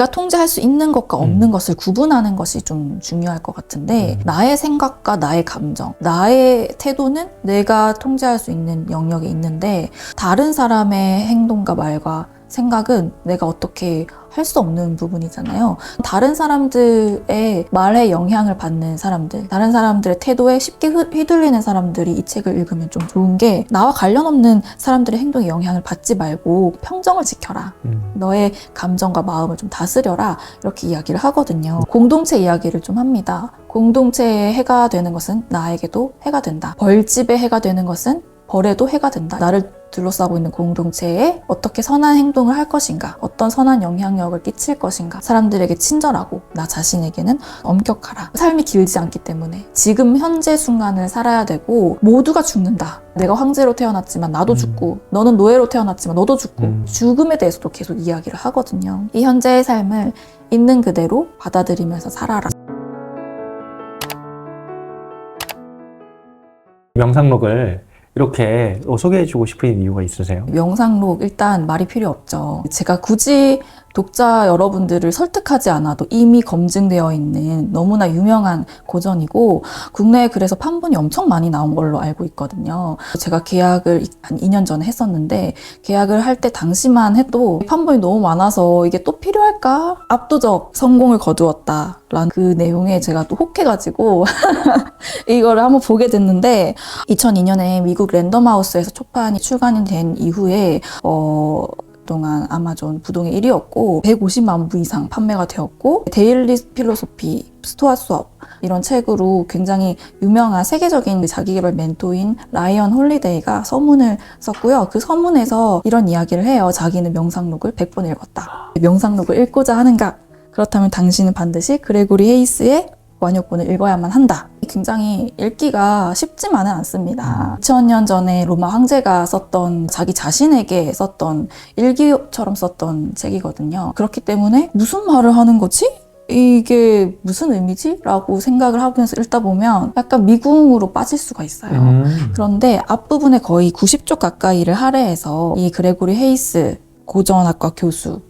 내가 통제할 수 있는 것과 없는 것을 구분하는 것이 좀 중요할 것 같은데 나의 생각과 나의 감정, 나의 태도는 내가 통제할 수 있는 영역에 있는데 다른 사람의 행동과 말과 생각은 내가 어떻게 할 수 없는 부분이잖아요. 다른 사람들의 말에 영향을 받는 사람들, 다른 사람들의 태도에 쉽게 휘둘리는 사람들이 이 책을 읽으면 좀 좋은 게 나와 관련 없는 사람들의 행동에 영향을 받지 말고 평정을 지켜라. 너의 감정과 마음을 좀 다스려라. 이렇게 이야기를 하거든요. 공동체 이야기를 좀 합니다. 공동체에 해가 되는 것은 나에게도 해가 된다. 벌집에 해가 되는 것은 벌에도 해가 된다. 나를 둘러싸고 있는 공동체에 어떻게 선한 행동을 할 것인가, 어떤 선한 영향력을 끼칠 것인가, 사람들에게 친절하고 나 자신에게는 엄격하라. 삶이 길지 않기 때문에 지금 현재 순간을 살아야 되고 모두가 죽는다. 내가 황제로 태어났지만 나도 죽고 너는 노예로 태어났지만 너도 죽고 죽음에 대해서도 계속 이야기를 하거든요. 이 현재의 삶을 있는 그대로 받아들이면서 살아라. 명상록을 이렇게 소개해주고 싶은 이유가 있으세요? 명상록 일단 말이 필요 없죠. 제가 굳이 독자 여러분들을 설득하지 않아도 이미 검증되어 있는 너무나 유명한 고전이고 국내에 그래서 판본이 엄청 많이 나온 걸로 알고 있거든요. 제가 계약을 한 2년 전에 했었는데 계약을 할 때 당시만 해도 판본이 너무 많아서 이게 또 필요할까? 압도적 성공을 거두었다 라는 그 내용에 제가 또 혹해가지고 이거를 한번 보게 됐는데 2002년에 미국 랜덤하우스에서 초판이 출간이 된 이후에 동안 아마존 부동의 1위였고 150만 부 이상 판매가 되었고 데일리 필로소피, 스토아 수업 이런 책으로 굉장히 유명한 세계적인 자기계발 멘토인 라이언 홀리데이가 서문을 썼고요. 그 서문에서 이런 이야기를 해요. 자기는 명상록을 100번 읽었다. 명상록을 읽고자 하는가? 그렇다면 당신은 반드시 그레고리 헤이스의 완역본을 읽어야만 한다. 굉장히 읽기가 쉽지만은 않습니다. 2000년 전에 로마 황제가 썼던 자기 자신에게 썼던 일기처럼 썼던 책이거든요. 그렇기 때문에 무슨 말을 하는 거지? 이게 무슨 의미지? 라고 생각을 하면서 읽다 보면 약간 미궁으로 빠질 수가 있어요. 그런데 앞부분에 거의 90쪽 가까이를 할애해서 이 그레고리 헤이스 고전학과 교수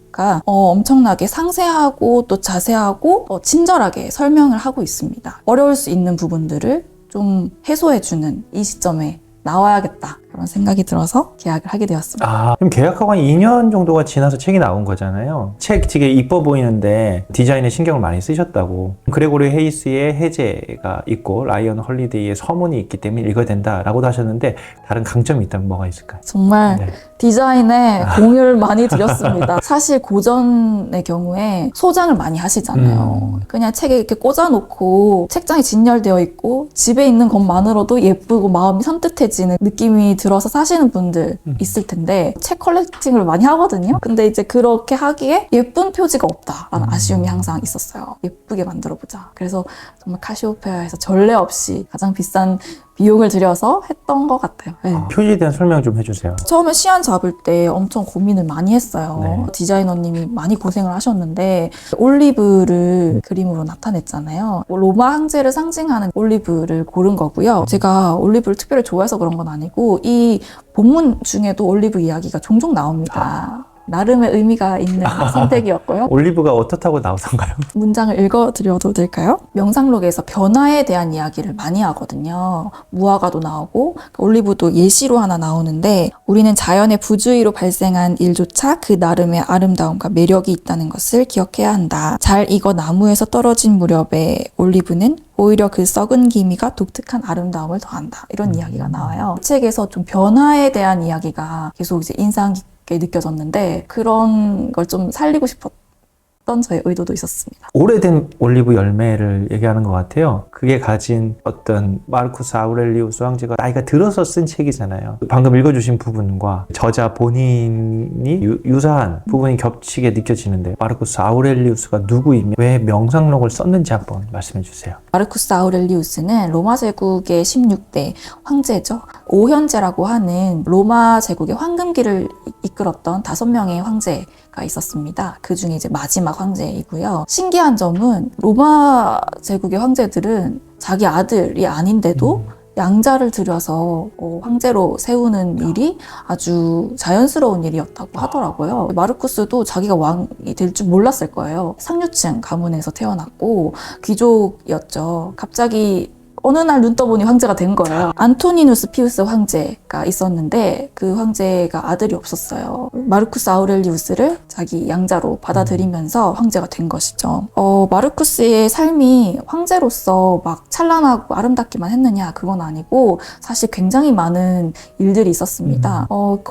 엄청나게 상세하고 또 자세하고 친절하게 설명을 하고 있습니다. 어려울 수 있는 부분들을 좀 해소해주는 이 시점에 나와야겠다 그런 생각이 들어서 계약을 하게 되었습니다. 그럼 계약하고 한 2년 정도가 지나서 책이 나온 거잖아요. 책 되게 이뻐 보이는데 디자인에 신경을 많이 쓰셨다고. 그레고리 헤이스의 해제가 있고 라이언 홀리데이의 서문이 있기 때문에 읽어야 된다라고도 하셨는데 다른 강점이 있다면 뭐가 있을까요? 정말 디자인에 공을 많이 들였습니다. 사실 고전의 경우에 소장을 많이 하시잖아요. 그냥 책에 이렇게 꽂아놓고 책장이 진열되어 있고 집에 있는 것만으로도 예쁘고 마음이 산뜻해지는 느낌이 들어서 사시는 분들 있을 텐데 책 컬렉팅을 많이 하거든요. 근데 이제 그렇게 하기에 예쁜 표지가 없다라는 아쉬움이 항상 있었어요. 예쁘게 만들어보자. 그래서 정말 카시오페아에서 전례 없이 가장 비싼 비용을 들여서 했던 것 같아요. 네. 표지에 대한 설명 좀 해주세요. 처음에 시안 잡을 때 엄청 고민을 많이 했어요. 네. 디자이너님이 많이 고생을 하셨는데 올리브를 그림으로 나타냈잖아요. 로마 황제를 상징하는 올리브를 고른 거고요. 제가 올리브를 특별히 좋아해서 그런 건 아니고 이 본문 중에도 올리브 이야기가 종종 나옵니다. 나름의 의미가 있는 선택이었고요. 올리브가 어떻다고 나오던가요? 문장을 읽어드려도 될까요? 명상록에서 변화에 대한 이야기를 많이 하거든요. 무화과도 나오고 올리브도 예시로 하나 나오는데 우리는 자연의 부주의로 발생한 일조차 그 나름의 아름다움과 매력이 있다는 것을 기억해야 한다. 잘 익어 나무에서 떨어진 무렵에 올리브는 오히려 그 썩은 기미가 독특한 아름다움을 더한다. 이런 이야기가 나와요. 책에서 좀 변화에 대한 이야기가 계속 이제 인상 깊게 느껴졌는데 그런 걸 좀 살리고 싶었던 저의 의도도 있었습니다. 오래된 올리브 열매를 얘기하는 것 같아요. 그게 가진 어떤 마르쿠스 아우렐리우스 황제가 나이가 들어서 쓴 책이잖아요. 방금 읽어주신 부분과 저자 본인이 유사한 부분이 겹치게 느껴지는데 마르쿠스 아우렐리우스가 누구이며 왜 명상록을 썼는지 한번 말씀해 주세요. 마르쿠스 아우렐리우스는 로마 제국의 16대 황제죠. 오현제라고 하는 로마 제국의 황금기를 이끌었던 5명의 황제가 있었습니다. 그 중에 이제 마지막 황제이고요. 신기한 점은 로마 제국의 황제들은 자기 아들이 아닌데도 양자를 들여서 황제로 세우는 일이 아주 자연스러운 일이었다고 하더라고요. 마르쿠스도 자기가 왕이 될 줄 몰랐을 거예요. 상류층 가문에서 태어났고 귀족이었죠. 갑자기 어느 날 눈 떠보니 황제가 된 거예요. 안토니누스 피우스 황제가 있었는데 그 황제가 아들이 없었어요. 마르쿠스 아우렐리우스를 자기 양자로 받아들이면서 황제가 된 것이죠. 마르쿠스의 삶이 황제로서 막 찬란하고 아름답기만 했느냐, 그건 아니고 사실 굉장히 많은 일들이 있었습니다.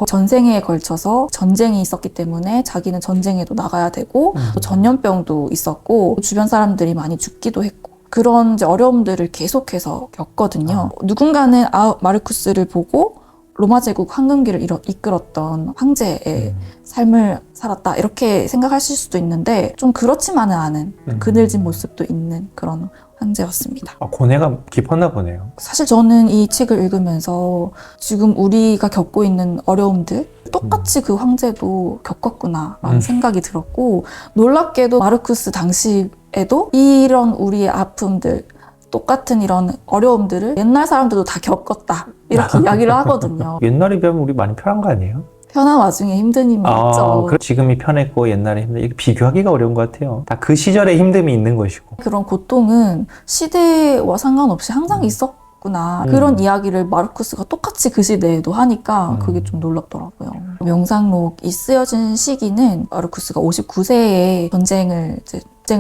전생에 걸쳐서 전쟁이 있었기 때문에 자기는 전쟁에도 나가야 되고 또 전염병도 있었고 주변 사람들이 많이 죽기도 했고 그런 이제 어려움들을 계속해서 겪거든요. 누군가는 마르쿠스를 보고 로마 제국 황금기를 이끌었던 황제의 삶을 살았다 이렇게 생각하실 수도 있는데 좀 그렇지만은 않은 그늘진 모습도 있는 그런 황제였습니다. 고뇌가 깊었나 보네요. 사실 저는 이 책을 읽으면서 지금 우리가 겪고 있는 어려움들 똑같이 그 황제도 겪었구나라는 생각이 들었고 놀랍게도 마르쿠스 당시에도 이런 우리의 아픔들 똑같은 이런 어려움들을 옛날 사람들도 다 겪었다 이렇게 이야기를 하거든요. 옛날에 비하면 우리 많이 편한 거 아니에요? 편한 와중에 힘든 힘이 있죠. 지금이 편했고 옛날에 힘든, 이게 비교하기가 어려운 것 같아요. 다 그 시절의 힘듦이 있는 것이고. 그런 고통은 시대와 상관없이 항상 있었구나. 그런 이야기를 마르쿠스가 똑같이 그 시대에도 하니까 그게 좀 놀랍더라고요. 명상록이 쓰여진 시기는 마르쿠스가 59세에 전쟁을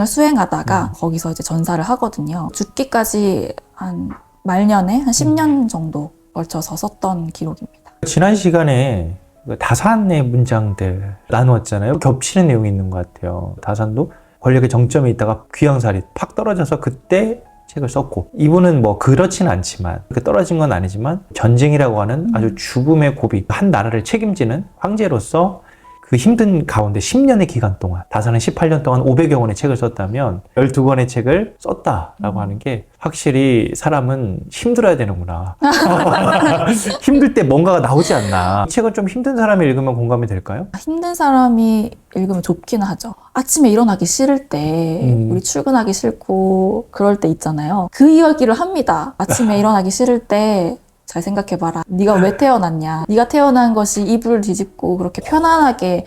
수행하다가 거기서 이제 전사를 하거든요. 죽기까지 한 말년에 한 10년 정도 걸쳐서 썼던 기록입니다. 지난 시간에 다산의 문장들 나누었잖아요. 겹치는 내용이 있는 것 같아요. 다산도 권력의 정점에 있다가 귀양살이 팍 떨어져서 그때 책을 썼고, 이분은 뭐 그렇지는 않지만 그렇게 떨어진 건 아니지만 전쟁이라고 하는 아주 죽음의 고비, 한 나라를 책임지는 황제로서 그 힘든 가운데 10년의 기간 동안, 다산은 18년 동안 500여 권의 책을 썼다면 12권의 책을 썼다라고 하는 게 확실히 사람은 힘들어야 되는구나. 힘들 때 뭔가가 나오지 않나. 이 책은 좀 힘든 사람이 읽으면 공감이 될까요? 힘든 사람이 읽으면 좋긴 하죠. 아침에 일어나기 싫을 때 우리 출근하기 싫고 그럴 때 있잖아요. 그 이야기를 합니다. 아침에 일어나기 싫을 때 잘 생각해봐라. 네가 왜 태어났냐. 네가 태어난 것이 이불을 뒤집고 그렇게 편안하게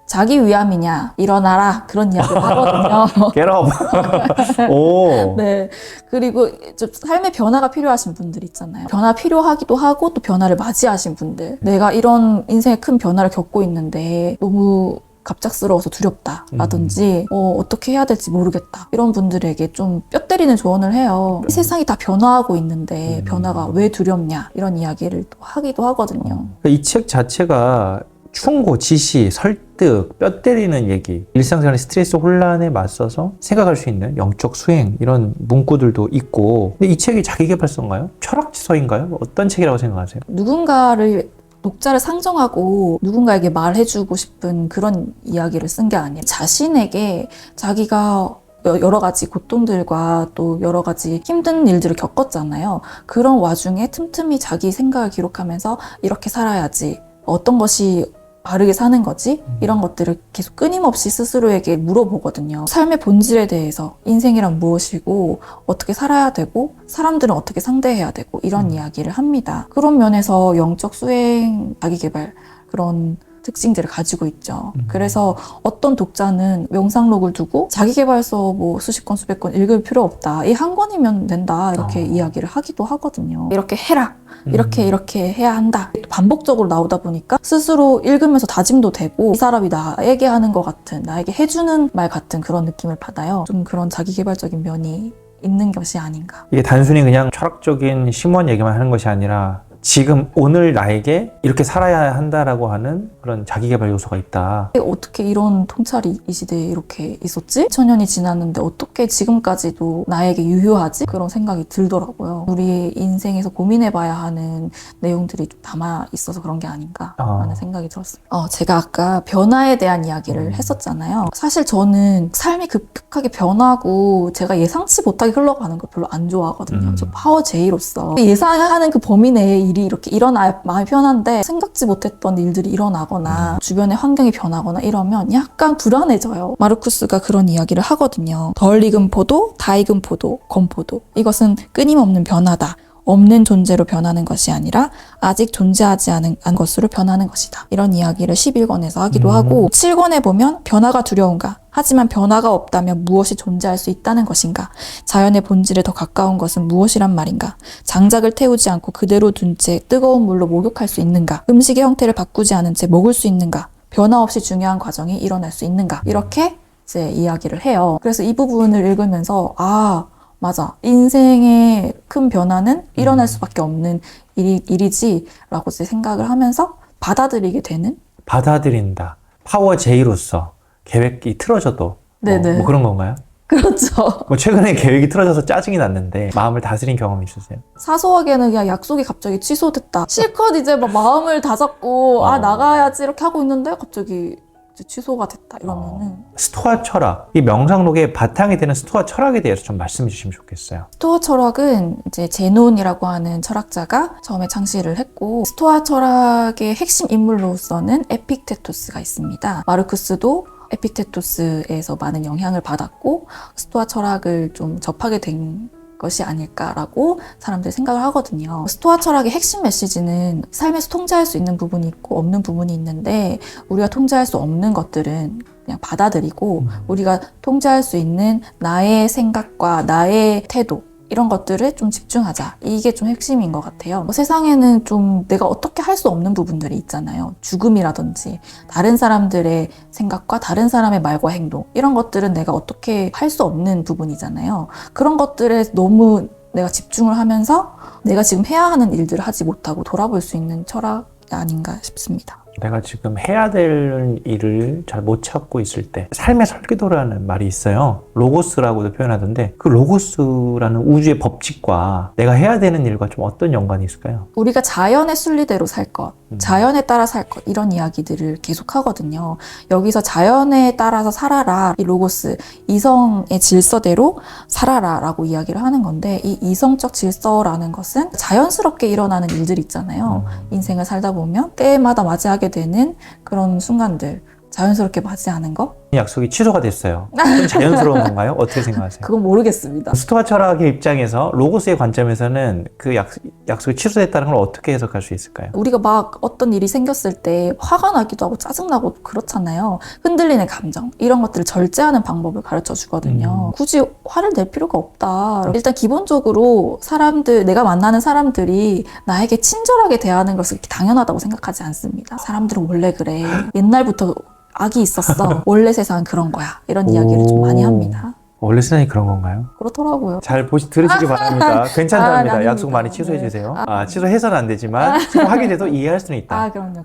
자기 위함이냐. 일어나라. 그런 이야기를 하거든요. Get up. 오. 네. 그리고 좀 삶의 변화가 필요하신 분들 있잖아요. 변화 필요하기도 하고 또 변화를 맞이하신 분들. 내가 이런 인생의 큰 변화를 겪고 있는데 너무 갑작스러워서 두렵다라든지 어떻게 해야 될지 모르겠다 이런 분들에게 좀 뼈 때리는 조언을 해요. 이 세상이 다 변화하고 있는데 변화가 왜 두렵냐 이런 이야기를 또 하기도 하거든요. 이 책 자체가 충고, 지시, 설득, 뼈 때리는 얘기, 일상생활의 스트레스 혼란에 맞서서 생각할 수 있는 영적 수행 이런 문구들도 있고. 근데 이 책이 자기계발서인가요? 철학서인가요? 어떤 책이라고 생각하세요? 누군가를 독자를 상정하고 누군가에게 말해주고 싶은 그런 이야기를 쓴 게 아니에요. 자신에게 자기가 여러 가지 고통들과 또 여러 가지 힘든 일들을 겪었잖아요. 그런 와중에 틈틈이 자기 생각을 기록하면서 이렇게 살아야지, 어떤 것이 바르게 사는 거지? 이런 것들을 계속 끊임없이 스스로에게 물어보거든요. 삶의 본질에 대해서 인생이란 무엇이고 어떻게 살아야 되고 사람들은 어떻게 상대해야 되고 이런 이야기를 합니다. 그런 면에서 영적 수행, 자기계발 그런 특징들을 가지고 있죠. 그래서 어떤 독자는 명상록을 두고 자기계발서 뭐 수십 권 수백 권 읽을 필요 없다. 이 한 권이면 된다. 이렇게 이야기를 하기도 하거든요. 이렇게 해라. 이렇게 해야 한다. 반복적으로 나오다 보니까 스스로 읽으면서 다짐도 되고 이 사람이 나에게 하는 것 같은, 나에게 해주는 말 같은 그런 느낌을 받아요. 좀 그런 자기계발적인 면이 있는 것이 아닌가. 이게 단순히 그냥 철학적인 심오한 얘기만 하는 것이 아니라 지금 오늘 나에게 이렇게 살아야 한다라고 하는 그런 자기계발 요소가 있다. 어떻게 이런 통찰이 이 시대에 이렇게 있었지? 천년이 지났는데 어떻게 지금까지도 나에게 유효하지? 그런 생각이 들더라고요. 우리의 인생에서 고민해봐야 하는 내용들이 좀 담아 있어서 그런 게 아닌가 하는 생각이 들었습니다. 제가 아까 변화에 대한 이야기를 했었잖아요. 사실 저는 삶이 급격하게 변하고 제가 예상치 못하게 흘러가는 걸 별로 안 좋아하거든요. 저 파워 J로서 예상하는 그 범위 내에 일이 이렇게 일어나야 마음이 편한데 생각지 못했던 일들이 일어나거나 주변의 환경이 변하거나 이러면 약간 불안해져요. 마르쿠스가 그런 이야기를 하거든요. 덜 익은 포도, 다 익은 포도, 건포도. 이것은 끊임없는 변화다. 없는 존재로 변하는 것이 아니라 아직 존재하지 않은 것으로 변하는 것이다. 이런 이야기를 11권에서 하기도 하고 7권에 보면 변화가 두려운가? 하지만 변화가 없다면 무엇이 존재할 수 있다는 것인가? 자연의 본질에 더 가까운 것은 무엇이란 말인가? 장작을 태우지 않고 그대로 둔 채 뜨거운 물로 목욕할 수 있는가? 음식의 형태를 바꾸지 않은 채 먹을 수 있는가? 변화 없이 중요한 과정이 일어날 수 있는가? 이렇게 이제 이야기를 해요. 그래서 이 부분을 읽으면서 맞아. 인생의 큰 변화는 일어날 수밖에 없는 일이지라고 생각을 하면서 받아들이게 되는? 받아들인다. 파워 J로서 계획이 틀어져도 네네. 뭐 그런 건가요? 그렇죠. 뭐 최근에 계획이 틀어져서 짜증이 났는데 마음을 다스린 경험이 있으세요? 사소하게는 그냥 약속이 갑자기 취소됐다. 실컷 이제 막 마음을 다잡고 나가야지 이렇게 하고 있는데 갑자기 이제 취소가 됐다 이러면은 스토아 철학, 이 명상록의 바탕이 되는 스토아 철학에 대해서 좀 말씀해 주시면 좋겠어요. 스토아 철학은 이제 제논이라고 하는 철학자가 처음에 창시를 했고, 스토아 철학의 핵심 인물로서는 에픽테토스가 있습니다. 마르쿠스도 에픽테토스에서 많은 영향을 받았고 스토아 철학을 좀 접하게 된 것이 아닐까라고 사람들이 생각을 하거든요. 스토아 철학의 핵심 메시지는 삶에서 통제할 수 있는 부분이 있고 없는 부분이 있는데, 우리가 통제할 수 없는 것들은 그냥 받아들이고 우리가 통제할 수 있는 나의 생각과 나의 태도, 이런 것들을 좀 집중하자. 이게 좀 핵심인 것 같아요. 세상에는 좀 내가 어떻게 할 수 없는 부분들이 있잖아요. 죽음이라든지 다른 사람들의 생각과 다른 사람의 말과 행동, 이런 것들은 내가 어떻게 할 수 없는 부분이잖아요. 그런 것들에 너무 내가 집중을 하면서 내가 지금 해야 하는 일들을 하지 못하고 돌아볼 수 있는 철학이 아닌가 싶습니다. 내가 지금 해야 될 일을 잘 못 찾고 있을 때 삶의 설계도라는 말이 있어요. 로고스라고도 표현하던데, 그 로고스라는 우주의 법칙과 내가 해야 되는 일과 좀 어떤 연관이 있을까요? 우리가 자연의 순리대로 살 것, 자연에 따라 살 것, 이런 이야기들을 계속 하거든요. 여기서 자연에 따라서 살아라, 이 로고스, 이성의 질서대로 살아라 라고 이야기를 하는 건데, 이 이성적 질서라는 것은 자연스럽게 일어나는 일들 있잖아요. 인생을 살다 보면 때마다 맞이하게 되는 그런 순간들, 자연스럽게 맞이하는 거? 약속이 취소가 됐어요. 좀 자연스러운 건가요? 어떻게 생각하세요? 그건 모르겠습니다. 스토아 철학의 입장에서, 로고스의 관점에서는 그 약속이 취소됐다는 걸 어떻게 해석할 수 있을까요? 우리가 막 어떤 일이 생겼을 때 화가 나기도 하고 짜증나고 그렇잖아요. 흔들리는 감정, 이런 것들을 절제하는 방법을 가르쳐 주거든요. 굳이 화를 낼 필요가 없다. 일단 기본적으로 내가 만나는 사람들이 나에게 친절하게 대하는 것을 당연하다고 생각하지 않습니다. 사람들은 원래 그래. 옛날부터 악이 있었어. 원래 세상은 그런 거야. 이런 이야기를 좀 많이 합니다. 원래 세상이 그런 건가요? 그렇더라고요. 잘 들으시기 바랍니다. 괜찮답니다. 아닙니다. 약속 많이 취소해 주세요. 네. 취소해서는 안 되지만 취소하게 돼도 이해할 수는 있다. 그럼요.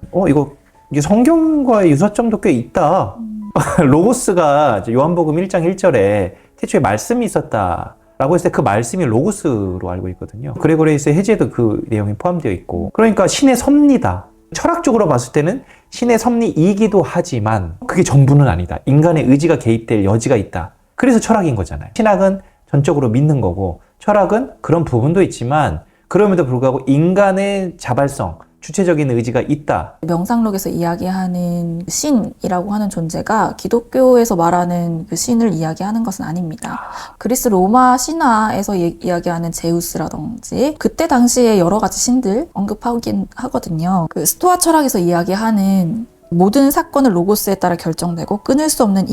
이게 성경과의 유사점도 꽤 있다. 로고스가 이제 요한복음 1장 1절에 태초에 말씀이 있었다 라고 했을 때 그 말씀이 로고스로 알고 있거든요. 그레고리우스의 해제도 그 내용이 포함되어 있고, 그러니까 신의 섭리다. 철학적으로 봤을 때는 신의 섭리이기도 하지만 그게 전부는 아니다. 인간의 의지가 개입될 여지가 있다. 그래서 철학인 거잖아요. 신학은 전적으로 믿는 거고, 철학은 그런 부분도 있지만 그럼에도 불구하고 인간의 자발성, 주체적인 의지가 있다. 명상록에서 이야기하는 신이라고 하는 존재가 기독교에서 말하는 그 신을 이야기하는 것은 아닙니다. 그리스 로마 신화에서 이야기하는 제우스라든지 그때 당시에 여러 가지 신들 언급하긴 하거든요. 그 스토아 철학에서 이야기하는 모든 사건은 로고스에 따라 결정되고 끊을 수 없는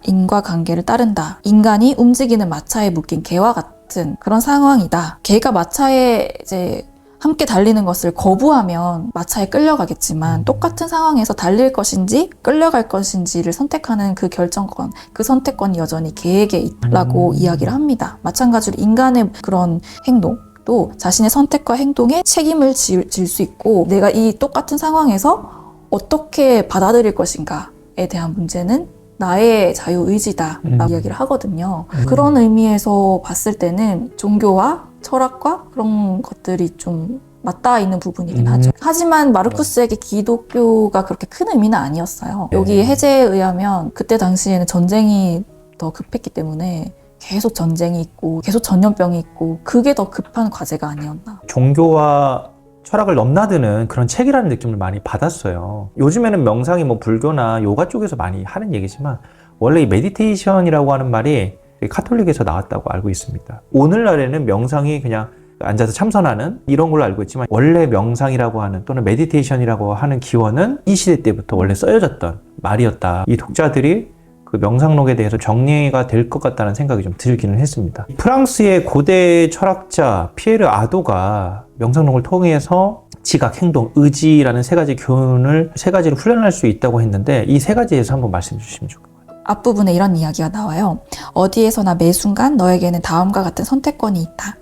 인과관계를 따른다. 인간이 움직이는 마차에 묶인 개와 같은 그런 상황이다. 개가 마차에 이제 함께 달리는 것을 거부하면 마차에 끌려가겠지만, 똑같은 상황에서 달릴 것인지 끌려갈 것인지를 선택하는 그 결정권, 그 선택권이 여전히 개에게 있다고 이야기를 합니다. 마찬가지로 인간의 그런 행동도 자신의 선택과 행동에 책임을 질 수 있고, 내가 이 똑같은 상황에서 어떻게 받아들일 것인가에 대한 문제는 나의 자유의지다 라고 이야기를 하거든요. 그런 의미에서 봤을 때는 종교와 철학과 그런 것들이 좀 맞닿아 있는 부분이긴 하죠. 하지만 마르쿠스에게 기독교가 그렇게 큰 의미는 아니었어요. 여기 해제에 의하면 그때 당시에는 전쟁이 더 급했기 때문에 계속 전쟁이 있고 계속 전염병이 있고, 그게 더 급한 과제가 아니었나. 종교와 철학을 넘나드는 그런 책이라는 느낌을 많이 받았어요. 요즘에는 명상이 뭐 불교나 요가 쪽에서 많이 하는 얘기지만, 원래 이 메디테이션이라고 하는 말이 카톨릭에서 나왔다고 알고 있습니다. 오늘날에는 명상이 그냥 앉아서 참선하는 이런 걸로 알고 있지만 원래 명상이라고 하는 또는 메디테이션이라고 하는 기원은 이 시대 때부터 원래 쓰여졌던 말이었다. 이 독자들이 그 명상록에 대해서 정리가 될 것 같다는 생각이 좀 들기는 했습니다. 프랑스의 고대 철학자 피에르 아도가 명상록을 통해서 지각, 행동, 의지라는 세 가지 교훈을 세 가지로 훈련할 수 있다고 했는데 이 세 가지에서 한번 말씀해 주시면 좋을 것 같아요. 앞부분에 이런 이야기가 나와요. 어디에서나 매 순간 너에게는 다음과 같은 선택권이 있다.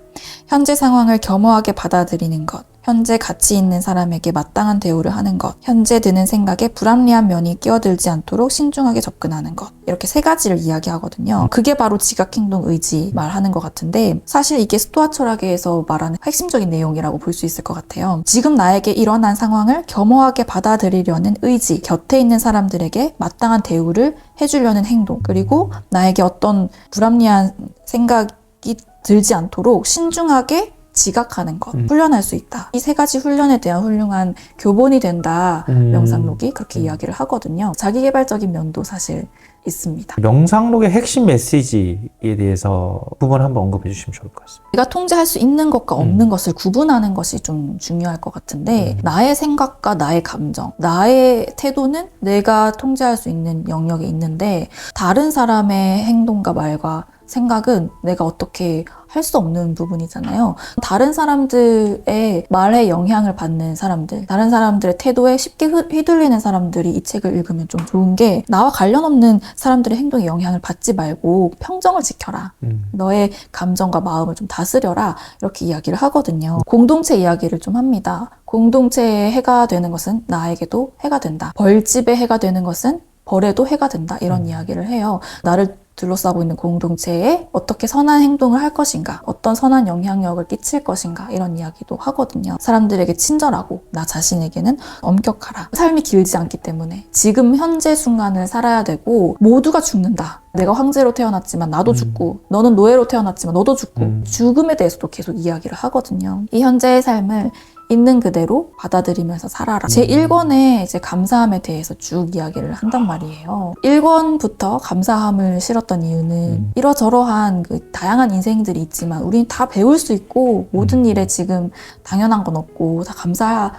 현재 상황을 겸허하게 받아들이는 것, 현재 가치 있는 사람에게 마땅한 대우를 하는 것, 현재 드는 생각에 불합리한 면이 끼어들지 않도록 신중하게 접근하는 것. 이렇게 세 가지를 이야기하거든요. 그게 바로 지각행동의지 말하는 것 같은데 사실 이게 스토아 철학에서 말하는 핵심적인 내용이라고 볼 수 있을 것 같아요. 지금 나에게 일어난 상황을 겸허하게 받아들이려는 의지, 곁에 있는 사람들에게 마땅한 대우를 해주려는 행동, 그리고 나에게 어떤 불합리한 생각이 들지 않도록 신중하게 지각하는 것, 훈련할 수 있다. 이 세 가지 훈련에 대한 훌륭한 교본이 된다. 명상록이 그렇게 이야기를 하거든요. 자기계발적인 면도 사실 있습니다. 명상록의 핵심 메시지에 대해서 부분 한번 언급해 주시면 좋을 것 같습니다. 내가 통제할 수 있는 것과 없는 것을 구분하는 것이 좀 중요할 것 같은데 나의 생각과 나의 감정, 나의 태도는 내가 통제할 수 있는 영역에 있는데 다른 사람의 행동과 말과 생각은 내가 어떻게 할 수 없는 부분이잖아요. 다른 사람들의 말에 영향을 받는 사람들, 다른 사람들의 태도에 쉽게 휘둘리는 사람들이 이 책을 읽으면 좀 좋은 게 나와 관련 없는 사람들의 행동에 영향을 받지 말고 평정을 지켜라. 너의 감정과 마음을 좀 다스려라. 이렇게 이야기를 하거든요. 공동체 이야기를 좀 합니다. 공동체에 해가 되는 것은 나에게도 해가 된다. 벌집에 해가 되는 것은 벌에도 해가 된다. 이런 이야기를 해요. 나를 둘러싸고 있는 공동체에 어떻게 선한 행동을 할 것인가, 어떤 선한 영향력을 끼칠 것인가 이런 이야기도 하거든요. 사람들에게 친절하고 나 자신에게는 엄격하라. 삶이 길지 않기 때문에 지금 현재 순간을 살아야 되고 모두가 죽는다. 내가 황제로 태어났지만 나도 죽고 너는 노예로 태어났지만 너도 죽고 죽음에 대해서도 계속 이야기를 하거든요. 이 현재의 삶을 있는 그대로 받아들이면서 살아라. 제 1권에 이제 감사함에 대해서 쭉 이야기를 한단 말이에요. 1권부터 감사함을 실었던 이유는 이러저러한 그 다양한 인생들이 있지만 우리는 다 배울 수 있고 모든 일에 지금 당연한 건 없고 다 감사해야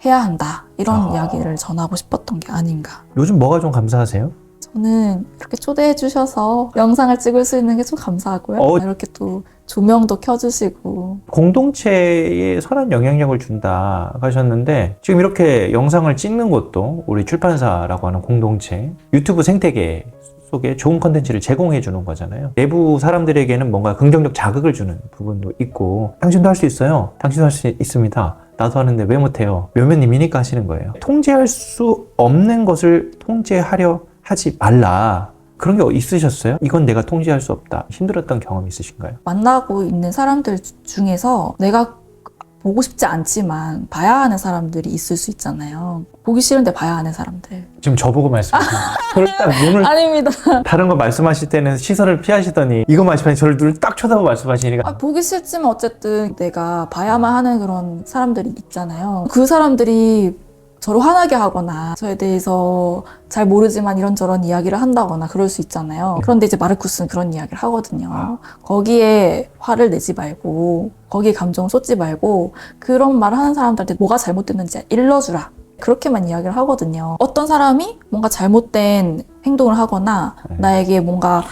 한다. 이런 이야기를 전하고 싶었던 게 아닌가. 요즘 뭐가 좀 감사하세요? 저는 이렇게 초대해 주셔서 영상을 찍을 수 있는 게 좀 감사하고요. 이렇게 또 조명도 켜주시고 공동체에 선한 영향력을 준다 하셨는데 지금 이렇게 영상을 찍는 것도 우리 출판사라고 하는 공동체 유튜브 생태계 속에 좋은 컨텐츠를 제공해 주는 거잖아요. 내부 사람들에게는 뭔가 긍정적 자극을 주는 부분도 있고 당신도 할 수 있어요. 당신도 할 수 있습니다. 나도 하는데 왜 못해요? 묘면님이니까 하시는 거예요. 통제할 수 없는 것을 통제하려 하지 말라. 그런 게 있으셨어요? 이건 내가 통제할 수 없다. 힘들었던 경험이 있으신가요? 만나고 있는 사람들 중에서 내가 보고 싶지 않지만 봐야 하는 사람들이 있을 수 있잖아요. 보기 싫은데 봐야 하는 사람들. 지금 저보고 말씀하시는 저를 딱 눈을 아닙니다. 다른 거 말씀하실 때는 시선을 피하시더니 이거 말씀하시니 저를 눈을 딱 쳐다보고 말씀하시니까 보기 싫지만 어쨌든 내가 봐야만 하는 그런 사람들이 있잖아요. 그 사람들이 저를 화나게 하거나 저에 대해서 잘 모르지만 이런저런 이야기를 한다거나 그럴 수 있잖아요. 그런데 이제 마르쿠스는 그런 이야기를 하거든요. 거기에 화를 내지 말고 거기에 감정을 쏟지 말고 그런 말을 하는 사람들한테 뭐가 잘못됐는지 일러주라. 그렇게만 이야기를 하거든요. 어떤 사람이 뭔가 잘못된 행동을 하거나 나에게 뭔가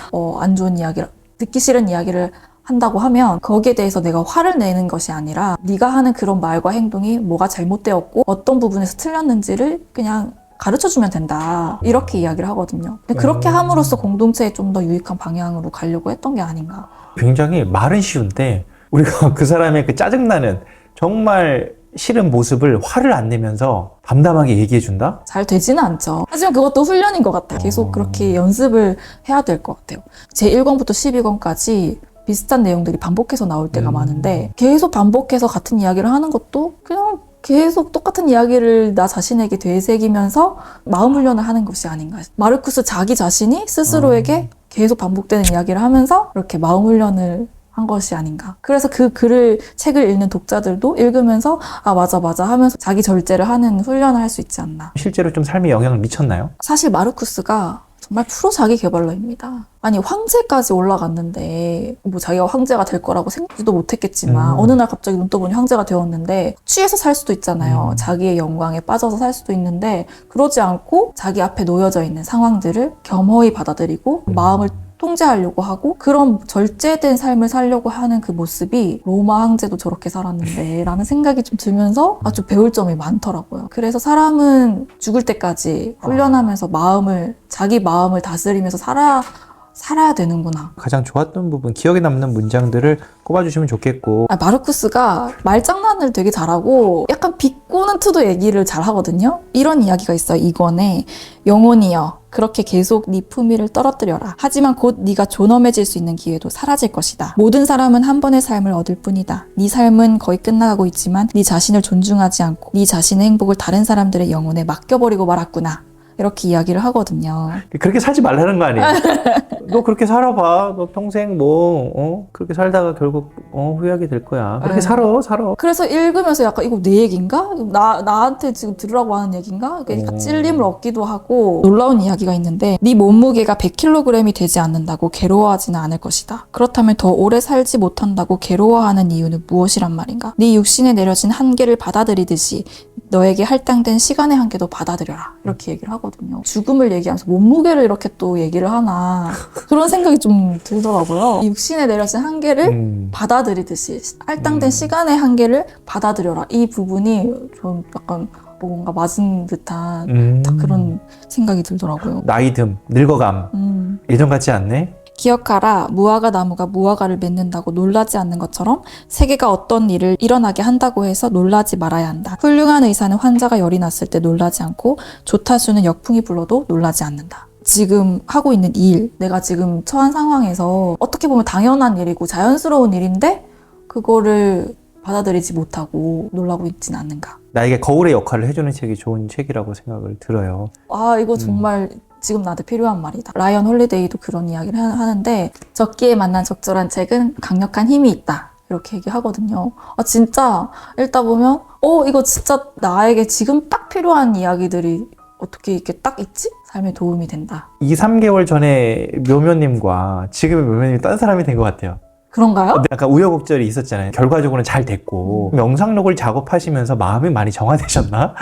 안 좋은 이야기를, 듣기 싫은 이야기를 한다고 하면 거기에 대해서 내가 화를 내는 것이 아니라 네가 하는 그런 말과 행동이 뭐가 잘못되었고 어떤 부분에서 틀렸는지를 그냥 가르쳐주면 된다. 이렇게 이야기를 하거든요. 근데 그렇게 함으로써 공동체에 좀 더 유익한 방향으로 가려고 했던 게 아닌가. 굉장히 말은 쉬운데 우리가 그 사람의 그 짜증나는 정말 싫은 모습을 화를 안 내면서 담담하게 얘기해준다? 잘 되지는 않죠. 하지만 그것도 훈련인 것 같아요. 계속 그렇게 연습을 해야 될 것 같아요. 제 1권부터 12권까지 비슷한 내용들이 반복해서 나올 때가 많은데 계속 반복해서 같은 이야기를 하는 것도 그냥 계속 똑같은 이야기를 나 자신에게 되새기면서 마음 훈련을 하는 것이 아닌가. 마르쿠스 자기 자신이 스스로에게 계속 반복되는 이야기를 하면서 이렇게 마음 훈련을 한 것이 아닌가. 그래서 그 책을 읽는 독자들도 읽으면서 맞아 하면서 자기 절제를 하는 훈련을 할 수 있지 않나. 실제로 좀 삶에 영향을 미쳤나요? 사실 마르쿠스가 정말 프로 자기 개발러입니다. 아니 황제까지 올라갔는데 뭐 자기가 황제가 될 거라고 생각도 못했겠지만 어느 날 갑자기 눈 떠보니 황제가 되었는데 취해서 살 수도 있잖아요. 자기의 영광에 빠져서 살 수도 있는데 그러지 않고 자기 앞에 놓여져 있는 상황들을 겸허히 받아들이고 마음을 통제하려고 하고 그런 절제된 삶을 살려고 하는 그 모습이 로마 황제도 저렇게 살았는데 라는 생각이 좀 들면서 아주 배울 점이 많더라고요. 그래서 사람은 죽을 때까지 훈련하면서 자기 마음을 다스리면서 살아야 되는구나. 가장 좋았던 부분, 기억에 남는 문장들을 꼽아주시면 좋겠고. 마르쿠스가 말장난을 되게 잘하고 약간 비꼬는 투도 얘기를 잘 하거든요. 이런 이야기가 있어요. 이권에 영혼이여 그렇게 계속 네 품위를 떨어뜨려라. 하지만 곧 네가 존엄해질 수 있는 기회도 사라질 것이다. 모든 사람은 한 번의 삶을 얻을 뿐이다. 네 삶은 거의 끝나가고 있지만 네 자신을 존중하지 않고 네 자신의 행복을 다른 사람들의 영혼에 맡겨버리고 말았구나. 이렇게 이야기를 하거든요. 그렇게 살지 말라는 거 아니에요? 너 그렇게 살아봐. 너 평생 그렇게 살다가 결국 후회하게 될 거야. 그렇게 살아. 그래서 읽으면서 약간 이거 내 얘기인가? 나한테 지금 들으라고 하는 얘기인가? 약간 찔림을 얻기도 하고 놀라운 이야기가 있는데 네 몸무게가 100kg이 되지 않는다고 괴로워하지는 않을 것이다. 그렇다면 더 오래 살지 못한다고 괴로워하는 이유는 무엇이란 말인가? 네 육신에 내려진 한계를 받아들이듯이 너에게 할당된 시간의 한계도 받아들여라. 이렇게 얘기를 하거든요. 죽음을 얘기하면서 몸무게를 이렇게 또 얘기를 하나 그런 생각이 좀 들더라고요. 육신에 내려진 한계를 받아들이듯이 할당된 시간의 한계를 받아들여라. 이 부분이 좀 약간 뭔가 맞은 듯한 딱 그런 생각이 들더라고요. 나이듦, 늙어감. 예전 같지 않네? 기억하라. 무화과 나무가 무화과를 맺는다고 놀라지 않는 것처럼 세계가 어떤 일을 일어나게 한다고 해서 놀라지 말아야 한다. 훌륭한 의사는 환자가 열이 났을 때 놀라지 않고 조타수는 역풍이 불러도 놀라지 않는다. 지금 하고 있는 일, 내가 지금 처한 상황에서 어떻게 보면 당연한 일이고 자연스러운 일인데 그거를 받아들이지 못하고 놀라고 있진 않는가. 나에게 거울의 역할을 해주는 책이 좋은 책이라고 생각을 들어요. 이거 정말 지금 나한테 필요한 말이다. 라이언 홀리데이도 그런 이야기를 하는데 적기에 만난 적절한 책은 강력한 힘이 있다. 이렇게 얘기하거든요. 진짜 읽다 보면 이거 진짜 나에게 지금 딱 필요한 이야기들이 어떻게 이렇게 딱 있지? 삶에 도움이 된다. 2, 3개월 전에 묘묘님과 지금의 묘묘님이 딴 사람이 된 것 같아요. 그런가요? 약간 우여곡절이 있었잖아요. 결과적으로는 잘 됐고 명상록을 작업하시면서 마음이 많이 정화되셨나?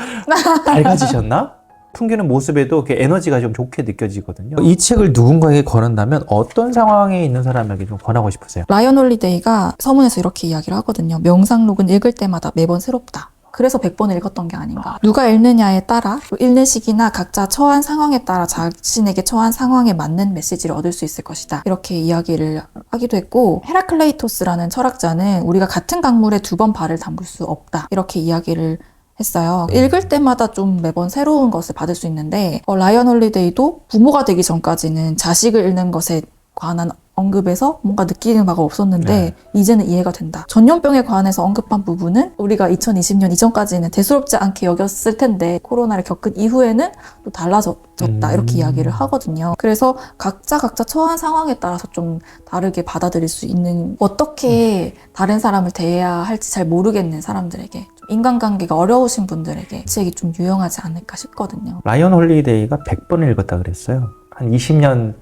밝아지셨나? 풍기는 모습에도 이렇게 에너지가 좀 좋게 느껴지거든요. 이 책을 누군가에게 권한다면 어떤 상황에 있는 사람에게 좀 권하고 싶으세요? 라이언 홀리데이가 서문에서 이렇게 이야기를 하거든요. 명상록은 읽을 때마다 매번 새롭다. 그래서 100번을 읽었던 게 아닌가. 누가 읽느냐에 따라 읽는 시기나 각자 처한 상황에 따라 자신에게 처한 상황에 맞는 메시지를 얻을 수 있을 것이다. 이렇게 이야기를 하기도 했고 헤라클레이토스라는 철학자는 우리가 같은 강물에 2번 발을 담글 수 없다. 이렇게 이야기를 했어요. 읽을 때마다 좀 매번 새로운 것을 받을 수 있는데 라이언 홀리데이도 부모가 되기 전까지는 자식을 잃는 것에 관한 언급에서 뭔가 느끼는 바가 없었는데 이제는 이해가 된다. 전염병에 관해서 언급한 부분은 우리가 2020년 이전까지는 대수롭지 않게 여겼을 텐데 코로나를 겪은 이후에는 또 달라졌다. 이렇게 이야기를 하거든요. 그래서 각자 처한 상황에 따라서 좀 다르게 받아들일 수 있는 어떻게 다른 사람을 대해야 할지 잘 모르겠는 사람들에게 인간관계가 어려우신 분들에게 이 책이 좀 유용하지 않을까 싶거든요. 라이언 홀리데이가 100번을 읽었다 그랬어요. 한 20년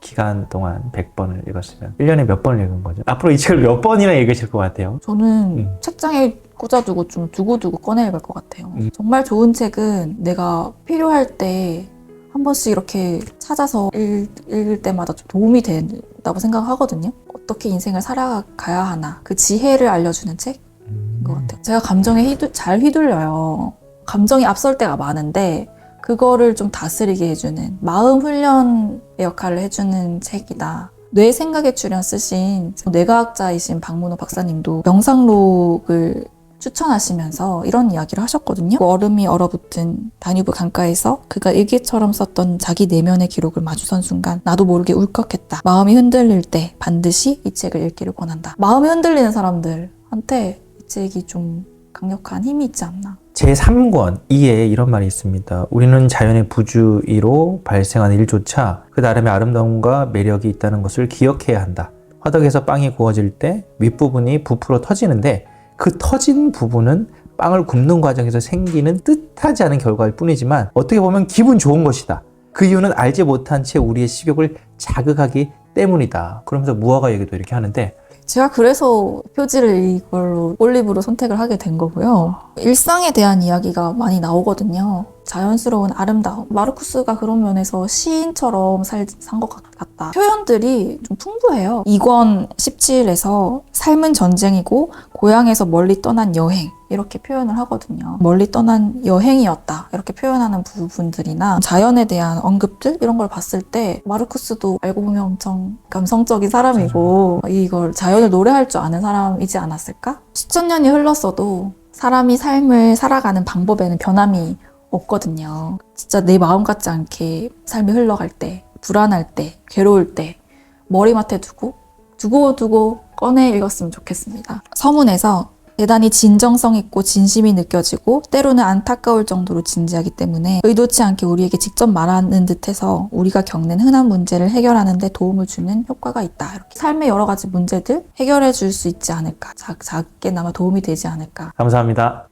기간 동안 100번을 읽었으면 1년에 몇 번을 읽은 거죠? 앞으로 이 책을 몇 번이나 읽으실 것 같아요? 저는 책장에 꽂아두고 좀 두고두고 꺼내 읽을 것 같아요. 정말 좋은 책은 내가 필요할 때 한 번씩 이렇게 찾아서 읽을 때마다 좀 도움이 된다고 생각하거든요. 어떻게 인생을 살아가야 하나 그 지혜를 알려주는 책인 것 같아요. 제가 감정에 잘 휘둘려요. 감정이 앞설 때가 많은데 그거를 좀 다스리게 해주는 마음 훈련의 역할을 해주는 책이다. 뇌 생각의 출현 쓰신 뇌과학자이신 박문호 박사님도 명상록을 추천하시면서 이런 이야기를 하셨거든요. 얼음이 얼어붙은 다뉴브 강가에서 그가 일기처럼 썼던 자기 내면의 기록을 마주선 순간 나도 모르게 울컥했다. 마음이 흔들릴 때 반드시 이 책을 읽기를 권한다. 마음이 흔들리는 사람들한테 이 책이 좀 강력한 힘이 있지 않나. 제3권 2에 이런 말이 있습니다. 우리는 자연의 부주의로 발생하는 일조차 그 나름의 아름다움과 매력이 있다는 것을 기억해야 한다. 화덕에서 빵이 구워질 때 윗부분이 부풀어 터지는데 그 터진 부분은 빵을 굽는 과정에서 생기는 뜻하지 않은 결과일 뿐이지만 어떻게 보면 기분 좋은 것이다. 그 이유는 알지 못한 채 우리의 식욕을 자극하기 때문이다. 그러면서 무화과 얘기도 이렇게 하는데 제가 그래서 표지를 이걸로 올리브로 선택을 하게 된 거고요. 일상에 대한 이야기가 많이 나오거든요. 자연스러운 아름다움. 마르쿠스가 그런 면에서 시인처럼 산 것 같다. 표현들이 좀 풍부해요. 2권 17에서 삶은 전쟁이고 고향에서 멀리 떠난 여행 이렇게 표현을 하거든요. 멀리 떠난 여행이었다 이렇게 표현하는 부분들이나 자연에 대한 언급들 이런 걸 봤을 때 마르쿠스도 알고 보면 엄청 감성적인 사람이고 이걸 자연을 노래할 줄 아는 사람이지 않았을까? 수천 년이 흘렀어도 사람이 삶을 살아가는 방법에는 변함이 없거든요. 진짜 내 마음 같지 않게 삶이 흘러갈 때, 불안할 때, 괴로울 때 머리맡에 두고 꺼내 읽었으면 좋겠습니다. 서문에서 대단히 진정성 있고 진심이 느껴지고 때로는 안타까울 정도로 진지하기 때문에 의도치 않게 우리에게 직접 말하는 듯해서 우리가 겪는 흔한 문제를 해결하는 데 도움을 주는 효과가 있다. 이렇게 삶의 여러 가지 문제들 해결해 줄 수 있지 않을까. 작게나마 도움이 되지 않을까. 감사합니다.